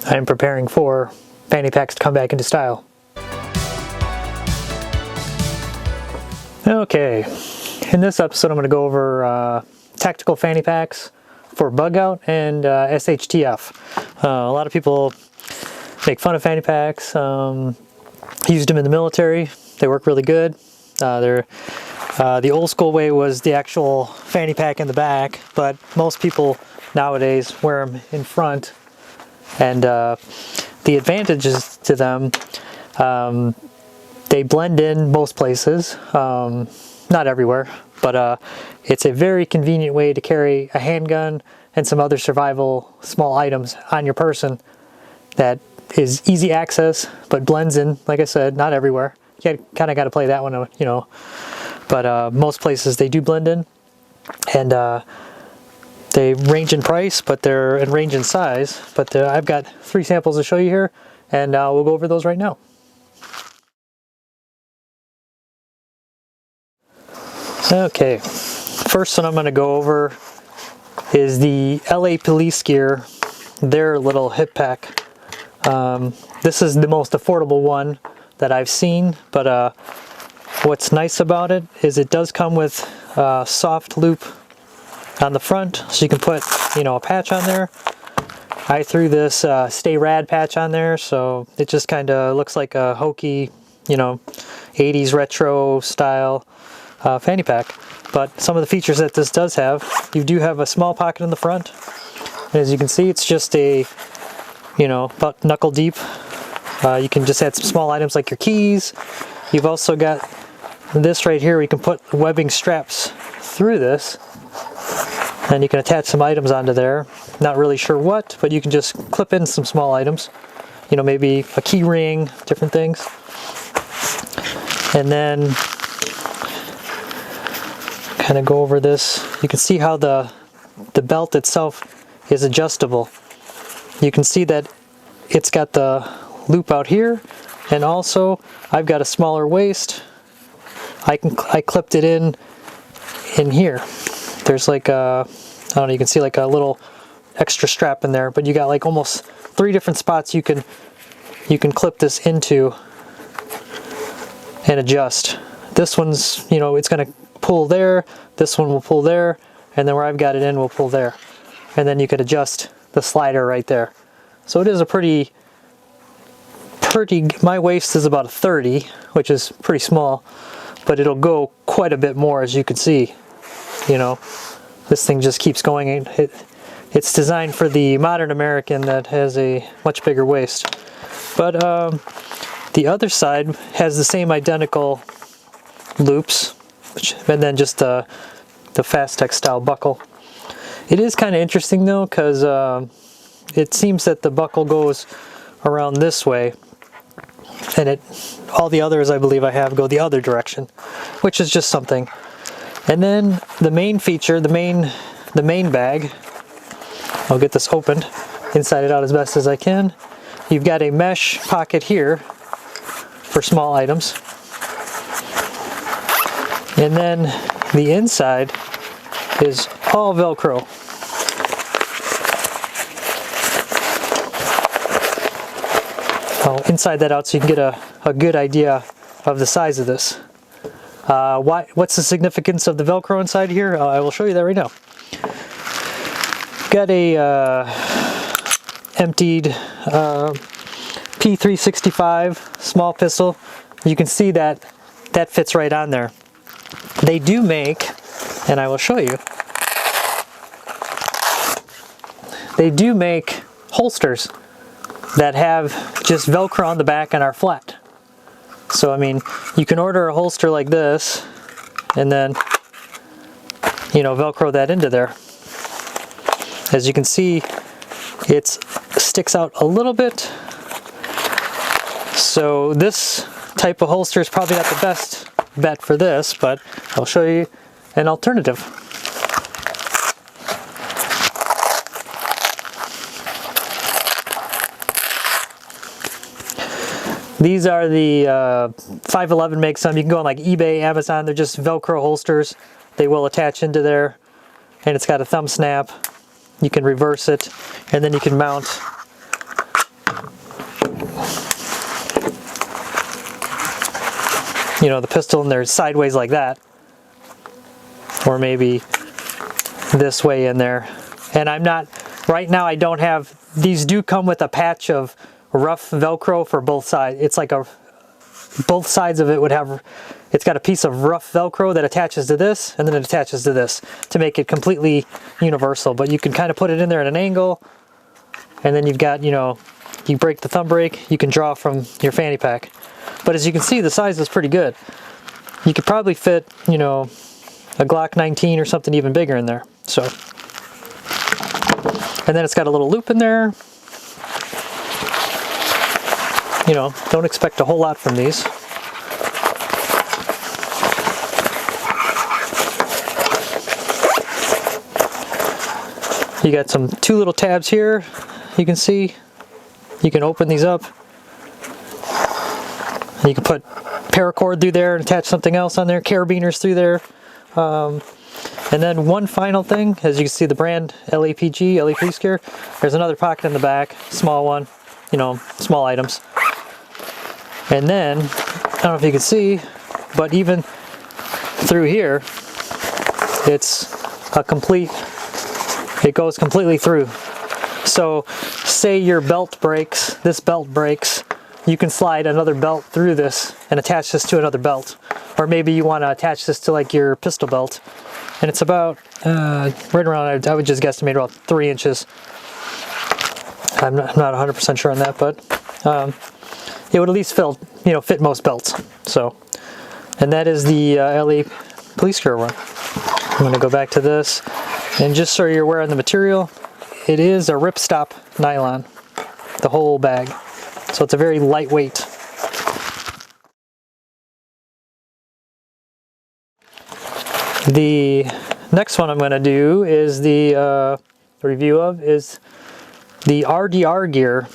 I am preparing for fanny packs to come back into style. Okay, in this episode I'm going to go over tactical fanny packs for Bugout and SHTF. A lot of people make fun of fanny packs. Used them in the military. They work really good. The old school way was the actual fanny pack in the back, but most people nowadays wear them in front. And the advantages to them, they blend in most places, not everywhere, but it's a very convenient way to carry a handgun and some other survival small items on your person that is easy access, but blends in, like I said, not everywhere. You kind of got to play that one, you know, but most places they do blend in, and they range in price, but they're in range in size. But I've got 3 samples to show you here, and we'll go over those right now. Okay, first one I'm going to go over is the LA Police Gear, their little hip pack. This is the most affordable one that I've seen, but what's nice about it is it does come with soft loop on the front, so you can put, you know, a patch on there. I threw this Stay Rad patch on there, so it just kind of looks like a hokey, you know, 80s retro style fanny pack. But some of the features that this does have, you do have a small pocket in the front. And as you can see, it's just a, you know, about knuckle deep. You can just add some small items like your keys. You've also got this right here where you can put webbing straps through this, and you can attach some items onto there. Not really sure what, but you can just clip in some small items. You know, maybe a key ring, different things. And then kind of go over this. You can see how the belt itself is adjustable. You can see that it's got the loop out here, and also I've got a smaller waist. I clipped it in here. There's like a, I don't know, you can see like a little extra strap in there, but you got like almost 3 different spots you can clip this into and adjust. This one's, you know, it's going to pull there, this one will pull there, and then where I've got it in will pull there. And then you could adjust the slider right there. So it is a pretty, my waist is about a 30, which is pretty small, but it'll go quite a bit more, as you can see. You know, this thing just keeps going. It's designed for the modern American that has a much bigger waist. But the other side has the same identical loops, and then just the Fast-Tech style buckle. It is kind of interesting though, because it seems that the buckle goes around this way, and all the others I believe I have go the other direction, which is just something. And then the main feature, the main bag, I'll get this opened, inside it out as best as I can. You've got a mesh pocket here for small items. And then the inside is all Velcro. I'll inside that out so you can get a good idea of the size of this. What's the significance of the Velcro inside here? I will show you that right now. Got a emptied P365 small pistol. You can see that fits right on there. They do make, and I will show you, they do make holsters that have just Velcro on the back and are flat. So I mean, you can order a holster like this and then, you know, Velcro that into there. As you can see, it sticks out a little bit. So this type of holster is probably not the best bet for this, but I'll show you an alternative. These are the 511 makes them. You can go on like eBay, Amazon. They're just Velcro holsters. They will attach into there, and it's got a thumb snap. You can reverse it, and then you can mount you know, the pistol in there sideways like that, or maybe this way in there. And I'm not, right now I don't have, these do come with a patch of rough Velcro for both sides. It's like a, both sides of it would have, it's got a piece of rough Velcro that attaches to this, and then it attaches to this to make it completely universal. But you can kind of put it in there at an angle, and then you've got, you know, you break the thumb brake, you can draw from your fanny pack. But as you can see, the size is pretty good. You could probably fit, you know, a Glock 19 or something even bigger in there. So, and then it's got a little loop in there. You know, don't expect a whole lot from these. You got two little tabs here, you can see. You can open these up. You can put paracord through there and attach something else on there, carabiners through there. And then one final thing, as you can see the brand LAPG, LA Police Gear, there's another pocket in the back, small one, you know, small items. And then, I don't know if you can see, but even through here, it's a complete, it goes completely through. So say your belt breaks, this belt breaks, you can slide another belt through this and attach this to another belt. Or maybe you want to attach this to like your pistol belt. And it's about, right around, I would just guesstimate about 3 inches. I'm not 100% sure on that, but it would at least fit most belts. So, and that is the LA Police Gear one. I'm going to go back to this, and just so you're aware of the material, it is a ripstop nylon, the whole bag. So it's a very lightweight. The next one I'm going to do is the review of is the RDR gear.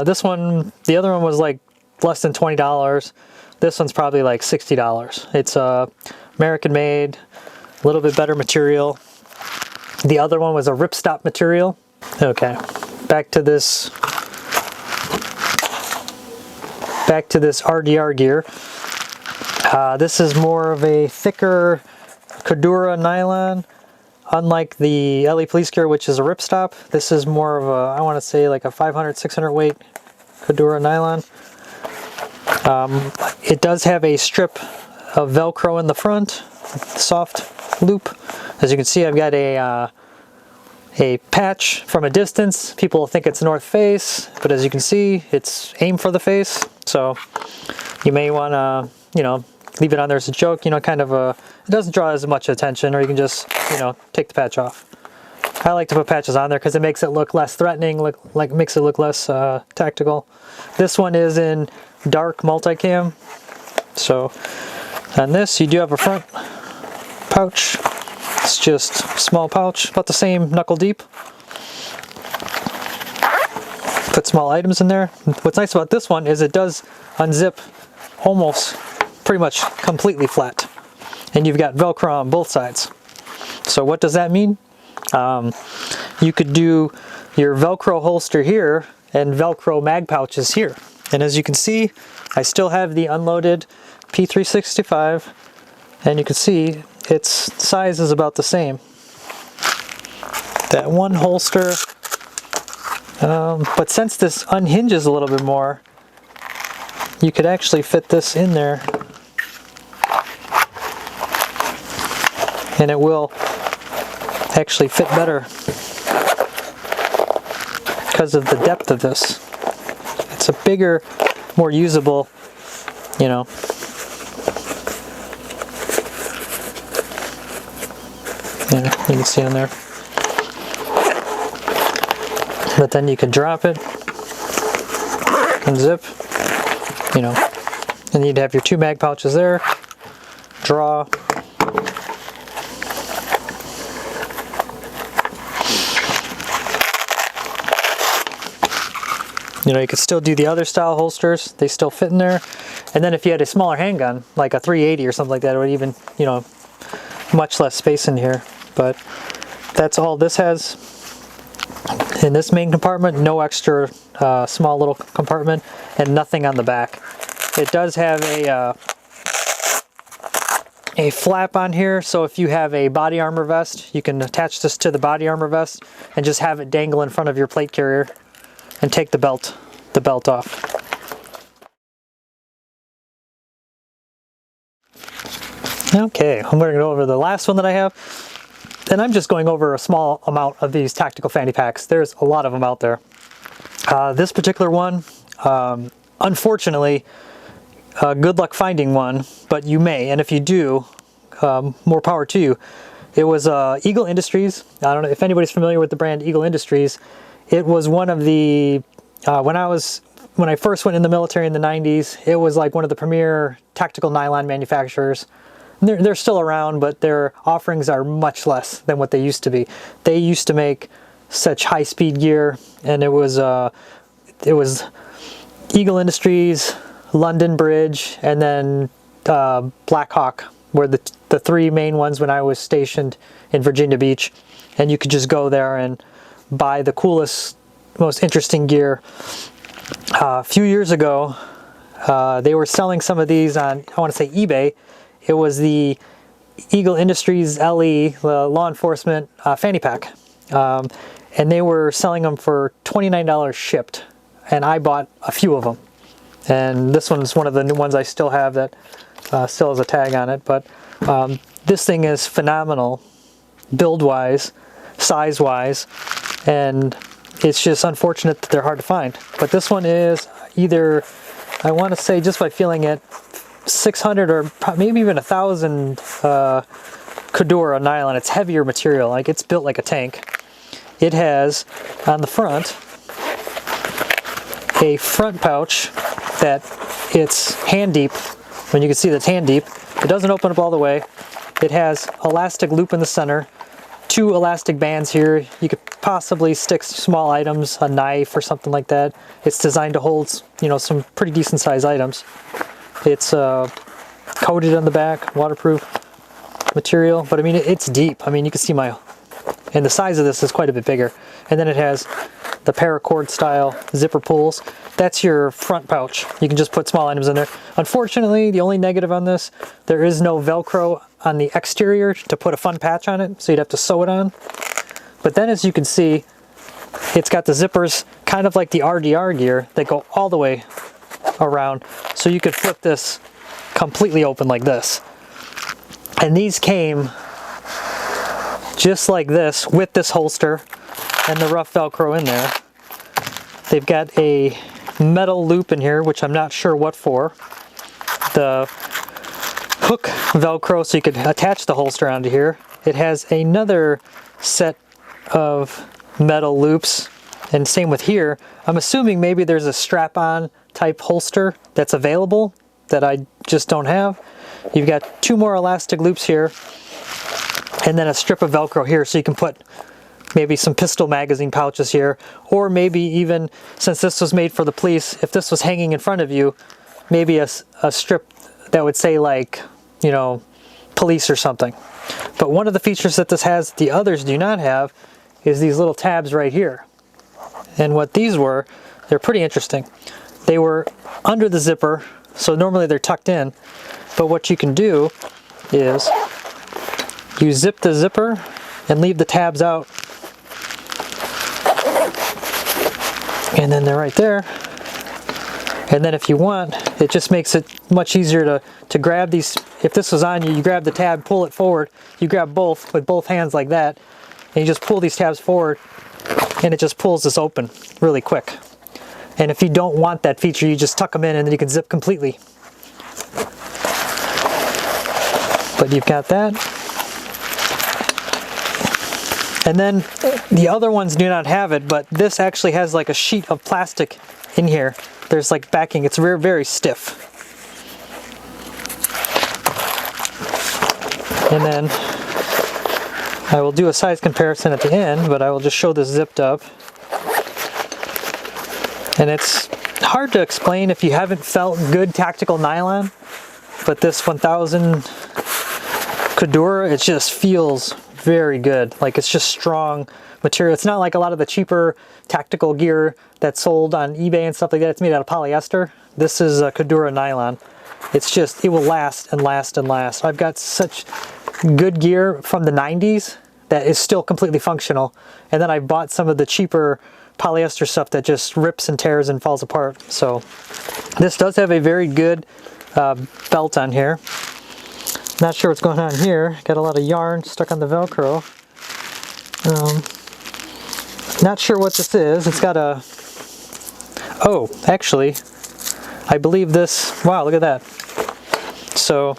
This one, the other one was like less than $20. This one's probably like $60. It's American made, a little bit better material. The other one was a ripstop material. Okay, back to this RDR gear. This is more of a thicker Cordura nylon. Unlike the LA Police Gear, which is a ripstop, this is more of a, I want to say like a 500, 600 weight Cordura nylon. It does have a strip of Velcro in the front, soft loop. As you can see, I've got a patch from a distance. People think it's North Face, but as you can see, it's aimed for the face. So you may want to, you know, leave it on there as a joke, you know, kind of a, it doesn't draw as much attention, or you can just, you know, take the patch off. I like to put patches on there because it makes it look less threatening, makes it look less tactical. This one is in dark multicam. So on this, you do have a front pouch. It's just a small pouch, about the same knuckle deep. Put small items in there. What's nice about this one is it does unzip almost pretty much completely flat. And you've got Velcro on both sides. So what does that mean? You could do your Velcro holster here and Velcro mag pouches here. And as you can see, I still have the unloaded P365, and you can see its size is about the same. That one holster, but since this unhinges a little bit more, you could actually fit this in there, and it will actually fit better because of the depth of this. It's a bigger, more usable, you know. Yeah, you can see on there. But then you can drop it, unzip, you know, and you'd have your 2 mag pouches there, draw. You know, you could still do the other style holsters, they still fit in there. And then if you had a smaller handgun, like a 380 or something like that, it would even, you know, much less space in here. But that's all this has. In this main compartment, no extra small little compartment, and nothing on the back. It does have a a flap on here, so if you have a body armor vest, you can attach this to the body armor vest and just have it dangle in front of your plate carrier and take the belt off. Okay, I'm going to go over the last one that I have, and I'm just going over a small amount of these tactical fanny packs. There's a lot of them out there. This particular one, unfortunately, good luck finding one, but you may, and if you do, more power to you. It was Eagle Industries. I don't know if anybody's familiar with the brand Eagle Industries. It was one of the, when I first went in the military in the 90s, it was like one of the premier tactical nylon manufacturers. They're still around, but their offerings are much less than what they used to be. They used to make such high-speed gear, and it was Eagle Industries, London Bridge, and then Black Hawk were the three main ones when I was stationed in Virginia Beach. And you could just go there and buy the coolest, most interesting gear. A few years ago, they were selling some of these on, I want to say, eBay. It was the Eagle Industries LE, the law enforcement fanny pack. And they were selling them for $29 shipped. And I bought a few of them. And this one's one of the new ones I still have that still has a tag on it. But this thing is phenomenal, build-wise, size-wise, and it's just unfortunate that they're hard to find. But this one is either, I want to say, just by feeling it, 600 or maybe even 1,000 Cordura nylon. It's heavier material, like it's built like a tank. It has on the front a front pouch that it's hand deep. When you can see that's hand deep, it doesn't open up all the way. It has elastic loop in the center, 2 elastic bands here. You could possibly stick small items, a knife or something like that. It's designed to hold, you know, some pretty decent sized items. It's coated on the back, waterproof material, but I mean, it's deep. I mean, you can see and the size of this is quite a bit bigger. And then it has the paracord style zipper pulls. That's your front pouch. You can just put small items in there. Unfortunately, the only negative on this, there is no Velcro on the exterior to put a fun patch on it, so you'd have to sew it on. But then as you can see, it's got the zippers kind of like the RDR gear that go all the way around, so you could flip this completely open like this. And these came just like this with this holster and the rough Velcro in there. They've got a metal loop in here, which I'm not sure what for. The hook Velcro so you could attach the holster onto here. It has another set of metal loops, and same with here. I'm assuming maybe there's a strap-on type holster that's available that I just don't have. You've got 2 more elastic loops here, and then a strip of Velcro here so you can put maybe some pistol magazine pouches here, or maybe even, since this was made for the police, if this was hanging in front of you, maybe a strip that would say, like, you know, police or something. But one of the features that this has the others do not have is these little tabs right here. And what these were, they're pretty interesting. They were under the zipper, so normally they're tucked in, but what you can do is you zip the zipper and leave the tabs out, and then they're right there. And then if you want, it just makes it much easier to grab these. If this was on you, you grab the tab, pull it forward, you grab both with both hands like that, and you just pull these tabs forward, and it just pulls this open really quick. And if you don't want that feature, you just tuck them in and then you can zip completely. But you've got that. And then the other ones do not have it, but this actually has like a sheet of plastic in here. There's like backing. It's very, very stiff. And then I will do a size comparison at the end, but I will just show this zipped up. And it's hard to explain if you haven't felt good tactical nylon, but this 1000 Cordura, it just feels very good. Like, it's just strong material. It's not like a lot of the cheaper tactical gear that's sold on eBay and stuff like that. It's made out of polyester. This is a Cordura nylon, it's just, it will last and last and last. I've got such good gear from the 90s that is still completely functional. And then I bought some of the cheaper polyester stuff that just rips and tears and falls apart. So this does have a very good belt on here. Not sure what's going on here. Got a lot of yarn stuck on the Velcro. Not sure what this is. It's got a... Oh, actually, I believe this... Wow, look at that. So,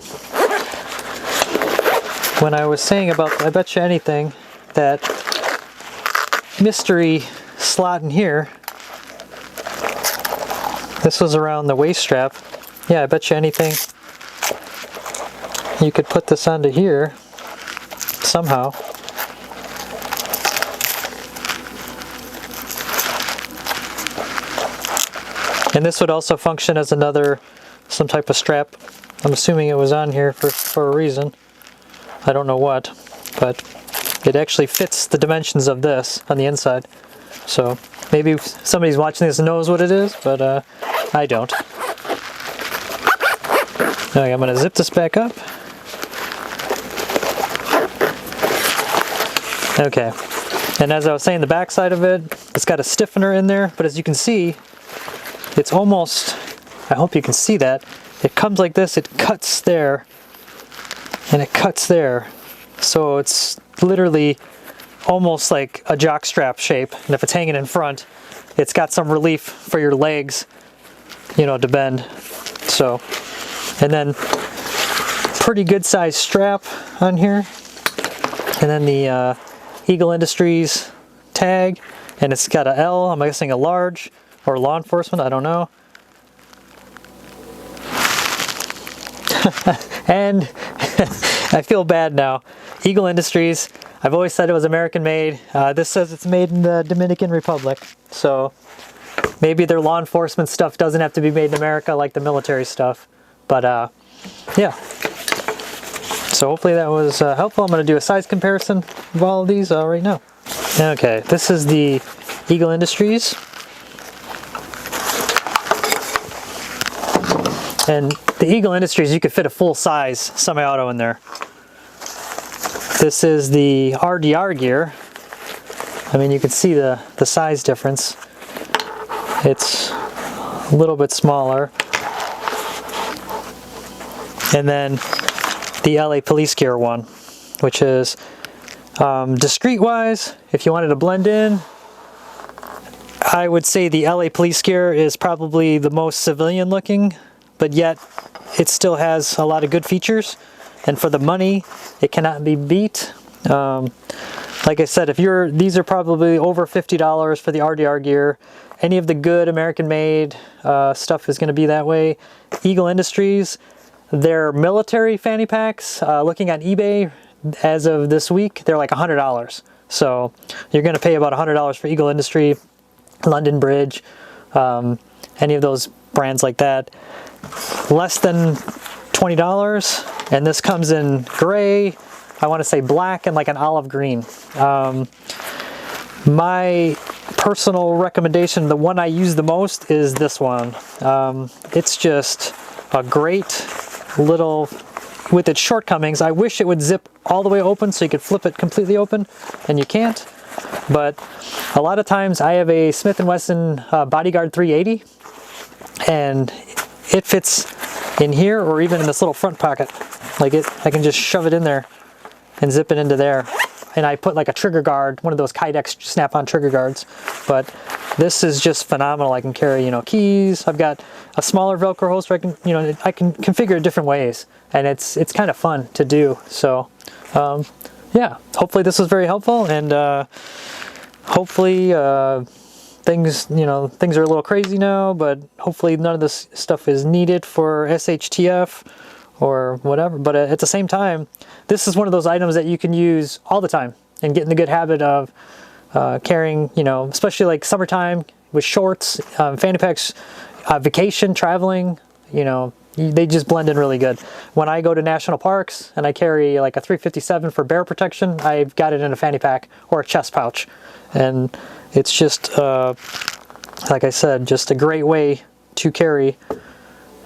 when I was saying about, I bet you anything, that mystery slot in here, this was around the waist strap. Yeah, I bet you anything, you could put this onto here somehow. And this would also function as another, some type of strap. I'm assuming it was on here for a reason. I don't know what, but it actually fits the dimensions of this on the inside. So maybe somebody's watching this and knows what it is, but I don't. Okay, I'm gonna zip this back up. Okay, and as I was saying, the back side of it, it's got a stiffener in there, but as you can see, it's almost, I hope you can see that, it comes like this, it cuts there, and it cuts there. So it's literally almost like a jock strap shape, and if it's hanging in front, it's got some relief for your legs, you know, to bend. So, and then pretty good size strap on here, and then the Eagle Industries tag, and it's got a L, I'm guessing a large, or law enforcement, I don't know. And I feel bad now. Eagle Industries, I've always said it was American made. This says it's made in the Dominican Republic. So maybe their law enforcement stuff doesn't have to be made in America like the military stuff. But yeah. So hopefully that was helpful. I'm going to do a size comparison of all of these right now. Okay, this is the Eagle Industries. And the Eagle Industries, you could fit a full-size semi-auto in there. This is the RDR gear. I mean, you can see the size difference. It's a little bit smaller. And then the LA Police Gear one, which is discreet-wise, if you wanted to blend in, I would say the LA Police Gear is probably the most civilian-looking, but yet it still has a lot of good features, and for the money it cannot be beat. Like I said, if these are probably over $50 for the RDR gear. Any of the good American made stuff is going to be that way. Eagle Industries, their military fanny packs, looking at eBay as of this week, they're like $100. So you're going to pay about $100 for Eagle Industry, London Bridge, any of those brands like that. Less than $20, and this comes in gray, I want to say black, and like an olive green. My personal recommendation, the one I use the most, is this one. It's just a great little, with its shortcomings, I wish it would zip all the way open so you could flip it completely open, and you can't. But a lot of times I have a Smith & Wesson Bodyguard 380, and it fits in here or even in this little front pocket. Like I can just shove it in there and zip it into there. And I put like a trigger guard, one of those Kydex snap-on trigger guards. But this is just phenomenal. I can carry, you know, keys. I've got a smaller Velcro holster. I can, you know, I can configure it different ways, and it's kind of fun to do. So, yeah. Hopefully this was very helpful, and hopefully things are a little crazy now, but hopefully none of this stuff is needed for SHTF or whatever. But at the same time, this is one of those items that you can use all the time and get in the good habit of carrying, you know, especially like summertime with shorts, fanny packs, vacation, traveling, you know, they just blend in really good. When I go to national parks and I carry like a 357 for bear protection, I've got it in a fanny pack or a chest pouch. And it's just, like I said, just a great way to carry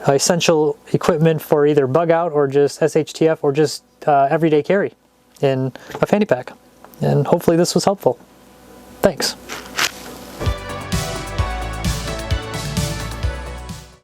essential equipment for either Bugout or just SHTF or just everyday carry in a fanny pack. And hopefully this was helpful. Thanks.